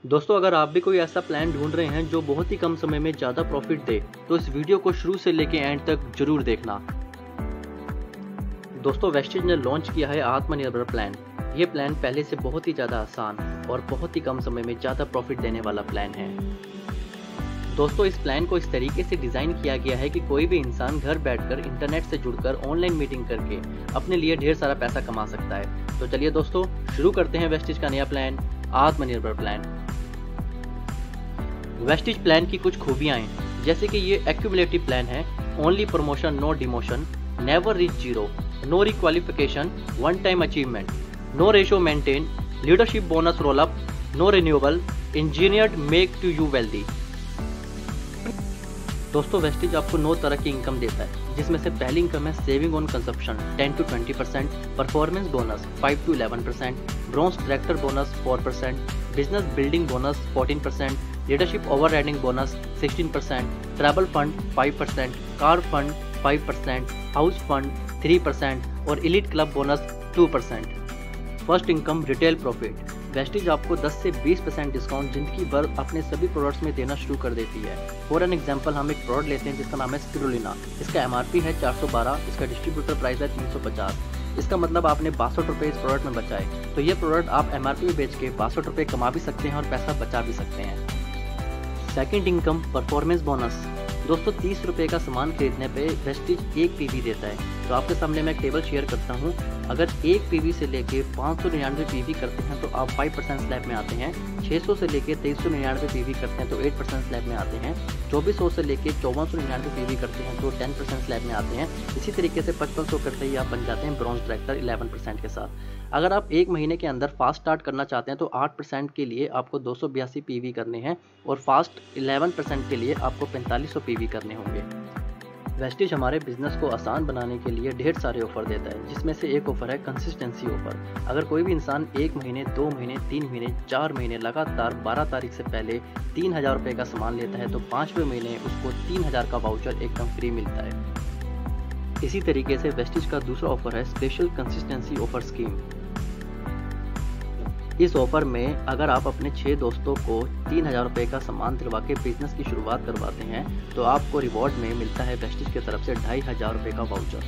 दोस्तों अगर आप भी कोई ऐसा प्लान ढूंढ रहे हैं जो बहुत ही कम समय में ज़्यादा प्रॉफिट दे तो इस वीडियो को शुरू से लेके एंड तक जरूर देखना। दोस्तों वेस्टिज ने लॉन्च किया है आत्मनिर्भर प्लान। ये प्लान पहले से बहुत ही ज़्यादा आसान और बहुत ही कम समय में ज़्यादा प्रॉफिट देने वाला प्लान है। दोस्तों इस प्लान को इस तरीके से डिज़ाइन किया गया है कि कोई भी इंसान घर बैठकर इंटरनेट से जुड़कर ऑनलाइन मीटिंग करके अपने लिए ढेर सारा पैसा कमा सकता है। तो चलिए दोस्तों शुरू करते हैं वेस्टिज का नया प्लान आत्मनिर्भर प्लान। वेस्टिज प्लान की कुछ खूबियां हैं जैसे कि ये एक्यूमुलेटिव प्लान है, only promotion no demotion, never reach zero, no requalification, one time achievement, no ratio maintain, leadership bonus roll up, no renewable, engineered make to you wealthy. दोस्तों Vestige आपको 9 तरह की इनकम देता है जिसमें से पहली इनकम है saving on consumption 10 to 20%, performance bonus 5 to 11%, bronze director bonus 4%, business building bonus 14%, leadership overriding bonus 16%, travel fund 5%, car fund 5%, house fund 3% और elite club bonus 2%। First income retail profit. Vestige आपको 10 से 20% discount जिंदगी भर अपने सभी products में देना शुरू कर देती है। फॉर एन एग्जांपल हम एक प्रोडक्ट लेते हैं जिसका नाम है स्पिरुलिना। इसका MRP है 412, इसका डिस्ट्रीब्यूटर प्राइस है 350। इसका मतलब आपने 62 रुपये इस प्रोडक्ट में बचाए। तो ये प्रोडक्ट आप MRP में बेच के 62 रुपये कमा भी सकते हैं और पैसा बचा भी सकते हैं। Second income performance bonus. दोस्तों 30 रुपये का सामान खरीदने पे वेस्टिज 1 PV देता है। तो आपके सामने मैं एक टेबल शेयर करता हूँ। अगर 1 PV से लेके 599 PV करते हैं तो आप 5% स्लैब में आते हैं। 600 से लेके 2399 PV करते हैं तो 8% स्लैब में आते हैं। 2400 से लेके 5499 PV करते हैं तो 10% स्लैब में आते हैं। इसी तरीके से 5500 करते ही आप बन जाते हैं ब्रॉन्ज डायरेक्टर 11% के साथ। अगर आप 1 महीने के अंदर फास्ट स्टार्ट करना चाहते हैं तो 8% के लिए आपको 282 PV करने हैं और फास्ट 11% के लिए आपको 4500 PV करने होंगे। वेस्टिज हमारे बिजनेस को आसान बनाने के लिए ढेर सारे ऑफर देता है जिसमें से एक ऑफर है कंसिस्टेंसी ऑफर। अगर कोई भी इंसान 1 महीने 2 महीने 3 महीने 4 महीने लगातार 12 तारीख से पहले 3000 रुपये का सामान लेता है तो 5वें महीने उसको 3000 का वाउचर एकदम फ्री मिलता है। इसी तरीके से वेस्टिज का दूसरा ऑफर है स्पेशल कंसिस्टेंसी ऑफर स्कीम। इस ऑफर में अगर आप अपने 6 दोस्तों को 3000 रुपये का सामान दिलवा के बिजनेस की शुरुआत करवाते हैं तो आपको रिवॉर्ड में मिलता है वेस्टिज की तरफ से 2500 रुपये का वाउचर।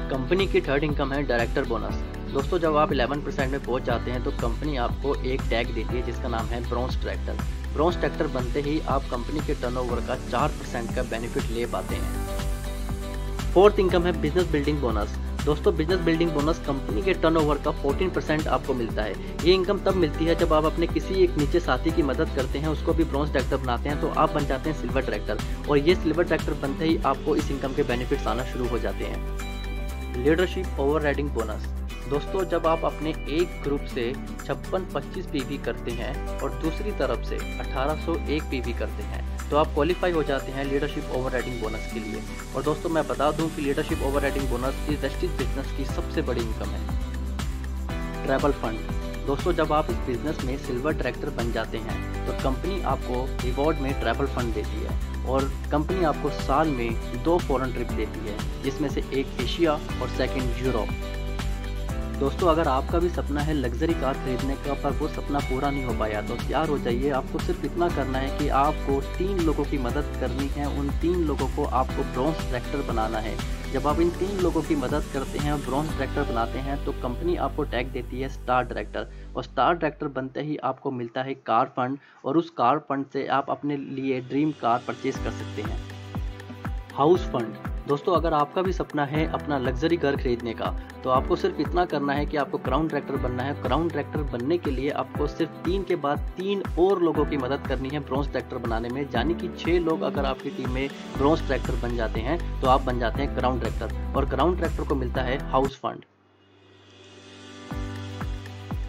कंपनी की थर्ड इनकम है डायरेक्टर बोनस। दोस्तों जब आप 11% में पहुंच जाते हैं तो कंपनी आपको एक टैग देती है जिसका नाम है ब्रॉन्ज डायरेक्टर। ब्रॉन्ज डायरेक्टर बनते ही आप कंपनी के टर्नओवर का 4% का बेनिफिट ले पाते हैं। फोर्थ इनकम है बिजनेस बिल्डिंग बोनस। दोस्तों बिजनेस बिल्डिंग बोनस कंपनी के टर्नओवर का 14% आपको मिलता है। ये इनकम तब मिलती है जब आप अपने किसी एक नीचे साथी की मदद करते हैं, उसको भी ब्रॉन्ज डायरेक्टर बनाते हैं तो आप बन जाते हैं सिल्वर डायरेक्टर और ये सिल्वर डायरेक्टर बनते ही आपको इस इनकम के बेनिफिट्स आना शुरू हो जाते हैं। Leadership overriding bonus. दोस्तों जब आप अपने एक ग्रुप से 56-25 PV करते हैं और दूसरी तरफ से 1801 PV करते हैं तो आप क्वालिफाई हो जाते हैं लीडरशिप ओवरराइडिंग बोनस के लिए। और दोस्तों मैं बता दूं कि लीडरशिप ओवरराइडिंग बोनस इस वेस्टिज बिजनेस की सबसे बड़ी इनकम है। Travel fund. दोस्तों जब आप इस बिजनेस में सिल्वर डायरेक्टर बन जाते हैं तो कंपनी आपको रिवॉर्ड में ट्रैवल फंड देती है और कंपनी आपको साल में 2 फॉरेन ट्रिप देती है जिसमें से एक एशिया और सेकंड यूरोप। दोस्तों अगर आपका भी सपना है लग्जरी कार खरीदने का पर वो सपना पूरा नहीं हो पाया तो तैयार हो जाइए। आपको सिर्फ इतना करना है कि आपको 3 लोगों की मदद करनी है। उन 3 लोगों को आपको ब्रॉन्ज डायरेक्टर बनाना है। जब आप इन 3 लोगों की मदद करते हैं और ब्रॉन्ज डायरेक्टर बनाते हैं तो कंपनी आपको टैग देती है स्टार डायरेक्टर और स्टार डायरेक्टर बनते ही आपको मिलता है कार फंड और उस कार फंड से आप अपने लिए ड्रीम कार परचेज कर सकते हैं। House fund. दोस्तों अगर आपका भी सपना है अपना लग्जरी घर खरीदने का तो आपको सिर्फ इतना करना है कि आपको क्राउन डायरेक्टर बनना है। क्राउन डायरेक्टर बनने के लिए आपको सिर्फ 3 के बाद 3 और लोगों की मदद करनी है ब्रॉन्ज डायरेक्टर बनाने में, यानी कि 6 लोग अगर आपकी टीम में ब्रॉन्ज डायरेक्टर बन जाते हैं तो आप बन जाते हैं क्राउन डायरेक्टर और क्राउन डायरेक्टर को मिलता है house fund.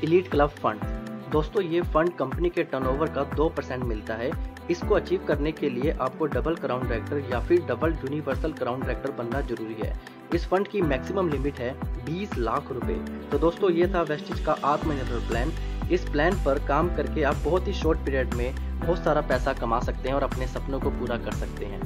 Elite club fund. दोस्तों ये फंड कंपनी के टर्नओवर का 2% मिलता है। इसको अचीव करने के लिए आपको डबल क्राउन डायरेक्टर या फिर डबल यूनिवर्सल क्राउन डायरेक्टर बनना जरूरी है। इस फंड की मैक्सिमम लिमिट है 20 लाख रुपए। तो दोस्तों ये था वेस्टिज का आत्मनिर्भर प्लान। इस प्लान पर काम करके आप बहुत ही शॉर्ट पीरियड में बहुत सारा पैसा कमा सकते हैं और अपने सपनों को पूरा कर सकते हैं।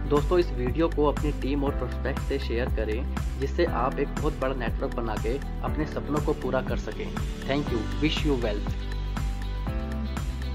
दोस्तों इस वीडियो को अपनी टीम और प्रोस्पेक्ट से शेयर करें जिससे आप एक बहुत बड़ा नेटवर्क बना के अपने सपनों को पूरा कर सकें। Thank you, wish you wealth.